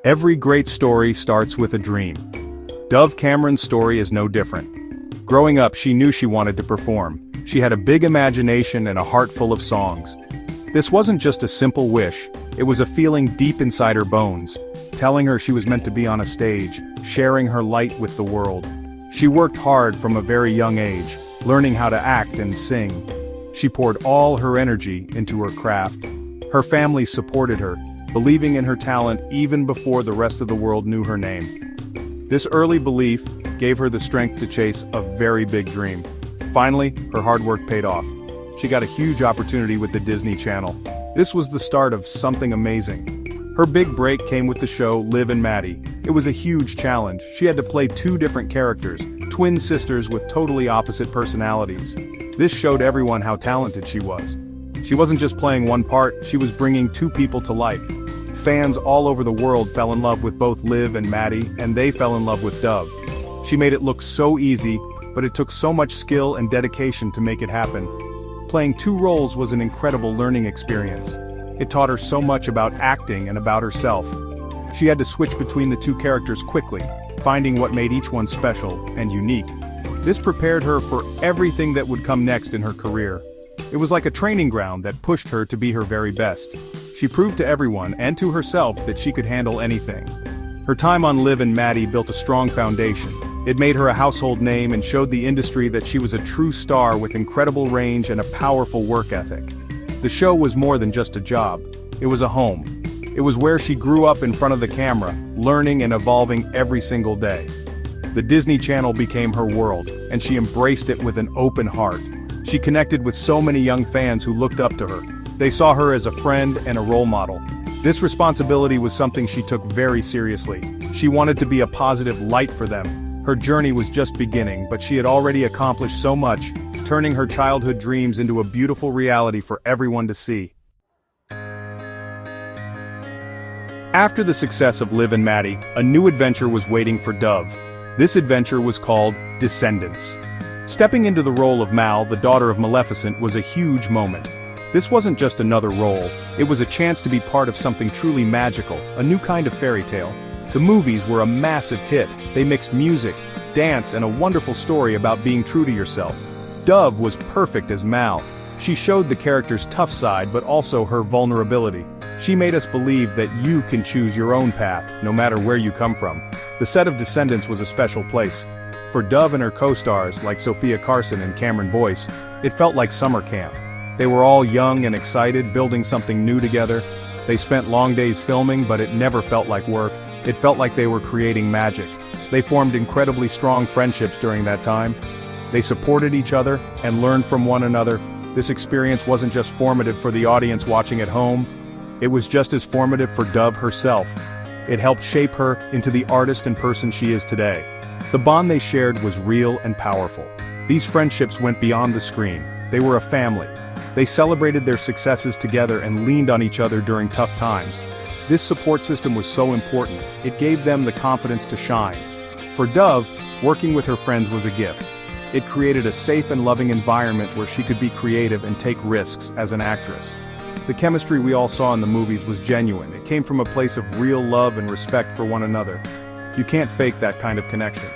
Every great story starts with a dream. Dove Cameron's story is no different. Growing up, she knew she wanted to perform. She had a big imagination and a heart full of songs. This wasn't just a simple wish, it was a feeling deep inside her bones, telling her she was meant to be on a stage, sharing her light with the world. She worked hard from a very young age, learning how to act and sing. She poured all her energy into her craft. Her family supported her, believing in her talent even before the rest of the world knew her name. This early belief gave her the strength to chase a very big dream. Finally, her hard work paid off. She got a huge opportunity with the Disney Channel. This was the start of something amazing. Her big break came with the show Liv and Maddie. It was a huge challenge. She had to play two different characters, twin sisters with totally opposite personalities. This showed everyone how talented she was. She wasn't just playing one part, she was bringing two people to life. Fans all over the world fell in love with both Liv and Maddie, and they fell in love with Dove. She made it look so easy, but it took so much skill and dedication to make it happen. Playing two roles was an incredible learning experience. It taught her so much about acting and about herself. She had to switch between the two characters quickly, finding what made each one special and unique. This prepared her for everything that would come next in her career. It was like a training ground that pushed her to be her very best. She proved to everyone and to herself that she could handle anything. Her time on Liv and Maddie built a strong foundation. It made her a household name and showed the industry that she was a true star with incredible range and a powerful work ethic. The show was more than just a job. It was a home. It was where she grew up in front of the camera, learning and evolving every single day. The Disney Channel became her world, and she embraced it with an open heart. She connected with so many young fans who looked up to her. They saw her as a friend and a role model. This responsibility was something she took very seriously. She wanted to be a positive light for them. Her journey was just beginning, but she had already accomplished so much, turning her childhood dreams into a beautiful reality for everyone to see. After the success of Liv and Maddie, a new adventure was waiting for Dove. This adventure was called Descendants. Stepping into the role of Mal, the daughter of Maleficent, was a huge moment. This wasn't just another role, it was a chance to be part of something truly magical, a new kind of fairy tale. The movies were a massive hit. They mixed music, dance, and a wonderful story about being true to yourself. Dove was perfect as Mal. She showed the character's tough side but also her vulnerability. She made us believe that you can choose your own path, no matter where you come from. The set of Descendants was a special place. For Dove and her co-stars, like Sophia Carson and Cameron Boyce, it felt like summer camp. They were all young and excited, building something new together. They spent long days filming, but it never felt like work. It felt like they were creating magic. They formed incredibly strong friendships during that time. They supported each other and learned from one another. This experience wasn't just formative for the audience watching at home. It was just as formative for Dove herself. It helped shape her into the artist and person she is today. The bond they shared was real and powerful. These friendships went beyond the screen. They were a family. They celebrated their successes together and leaned on each other during tough times. This support system was so important, it gave them the confidence to shine. For Dove, working with her friends was a gift. It created a safe and loving environment where she could be creative and take risks as an actress. The chemistry we all saw in the movies was genuine. It came from a place of real love and respect for one another. You can't fake that kind of connection.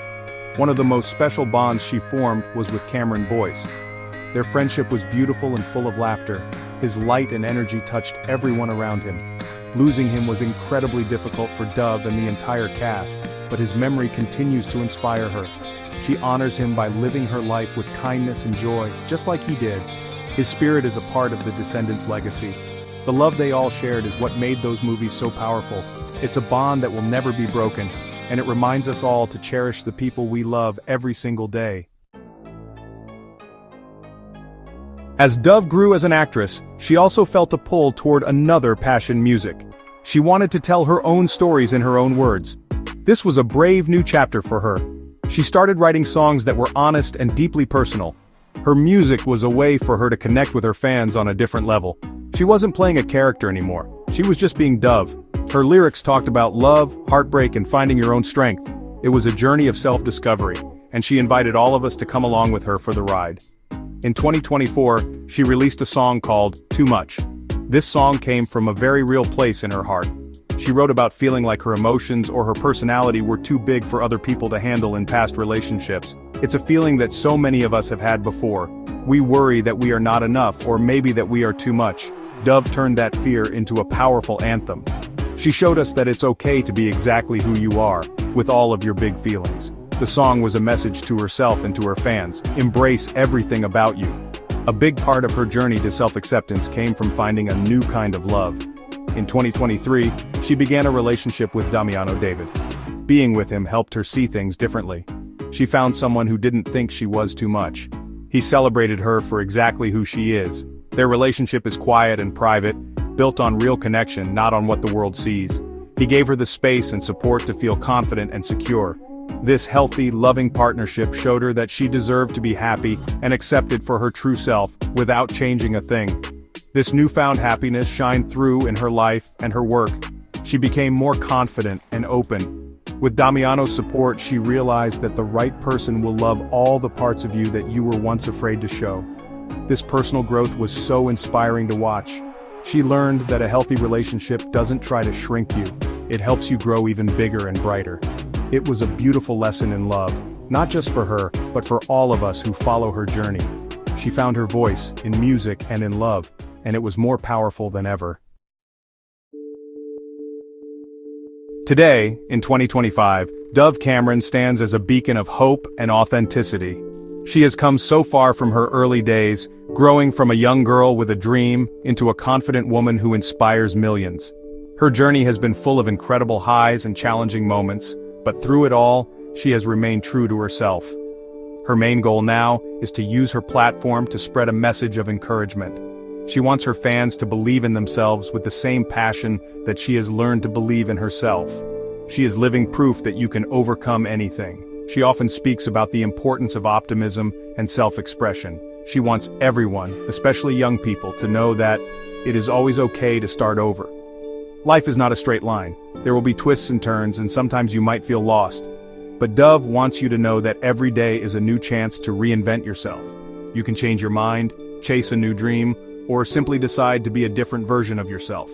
One of the most special bonds she formed was with Cameron Boyce. Their friendship was beautiful and full of laughter. His light and energy touched everyone around him. Losing him was incredibly difficult for Dove and the entire cast, but his memory continues to inspire her. She honors him by living her life with kindness and joy, just like he did. His spirit is a part of the Descendants' legacy. The love they all shared is what made those movies so powerful. It's a bond that will never be broken, and it reminds us all to cherish the people we love every single day. As Dove grew as an actress, she also felt a pull toward another passion: music. She wanted to tell her own stories in her own words. This was a brave new chapter for her. She started writing songs that were honest and deeply personal. Her music was a way for her to connect with her fans on a different level. She wasn't playing a character anymore. She was just being Dove. Her lyrics talked about love, heartbreak, and finding your own strength. It was a journey of self-discovery, and she invited all of us to come along with her for the ride. In 2024, she released a song called Too Much. This song came from a very real place in her heart. She wrote about feeling like her emotions or her personality were too big for other people to handle in past relationships. It's a feeling that so many of us have had before. We worry that we are not enough, or maybe that we are too much. Dove turned that fear into a powerful anthem. She showed us that it's okay to be exactly who you are, with all of your big feelings. The song was a message to herself and to her fans: embrace everything about you. A big part of her journey to self-acceptance came from finding a new kind of love. In 2023, she began a relationship with Damiano David. Being with him helped her see things differently. She found someone who didn't think she was too much. He celebrated her for exactly who she is. Their relationship is quiet and private, built on real connection, not on what the world sees. He gave her the space and support to feel confident and secure. This healthy, loving partnership showed her that she deserved to be happy and accepted for her true self, without changing a thing. This newfound happiness shined through in her life and her work. She became more confident and open. With Damiano's support, she realized that the right person will love all the parts of you that you were once afraid to show. This personal growth was so inspiring to watch. She learned that a healthy relationship doesn't try to shrink you. It helps you grow even bigger and brighter. It was a beautiful lesson in love, not just for her, but for all of us who follow her journey. She found her voice in music and in love, and it was more powerful than ever. Today, in 2025, Dove Cameron stands as a beacon of hope and authenticity. She has come so far from her early days, growing from a young girl with a dream into a confident woman who inspires millions. Her journey has been full of incredible highs and challenging moments, but through it all, she has remained true to herself. Her main goal now is to use her platform to spread a message of encouragement. She wants her fans to believe in themselves with the same passion that she has learned to believe in herself. She is living proof that you can overcome anything. She often speaks about the importance of optimism and self-expression. She wants everyone, especially young people, to know that it is always okay to start over. Life is not a straight line. There will be twists and turns, and sometimes you might feel lost. But Dove wants you to know that every day is a new chance to reinvent yourself. You can change your mind, chase a new dream, or simply decide to be a different version of yourself.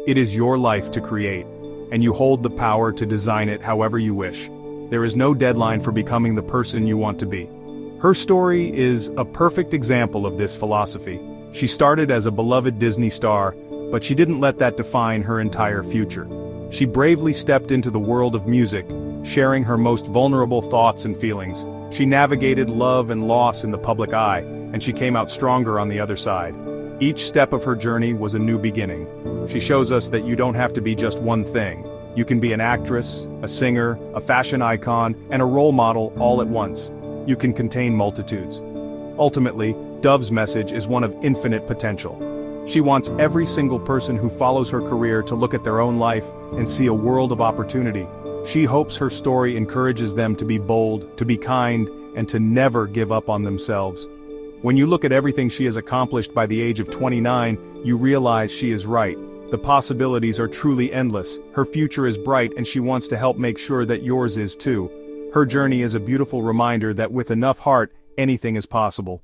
It is your life to create, and you hold the power to design it however you wish. There is no deadline for becoming the person you want to be. Her story is a perfect example of this philosophy. She started as a beloved Disney star, but she didn't let that define her entire future. She bravely stepped into the world of music, sharing her most vulnerable thoughts and feelings. She navigated love and loss in the public eye, and she came out stronger on the other side. Each step of her journey was a new beginning. She shows us that you don't have to be just one thing. You can be an actress, a singer, a fashion icon, and a role model all at once. You can contain multitudes. Ultimately, Dove's message is one of infinite potential. She wants every single person who follows her career to look at their own life and see a world of opportunity. She hopes her story encourages them to be bold, to be kind, and to never give up on themselves. When you look at everything she has accomplished by the age of 29, you realize she is right. The possibilities are truly endless. Her future is bright, and she wants to help make sure that yours is too. Her journey is a beautiful reminder that with enough heart, anything is possible.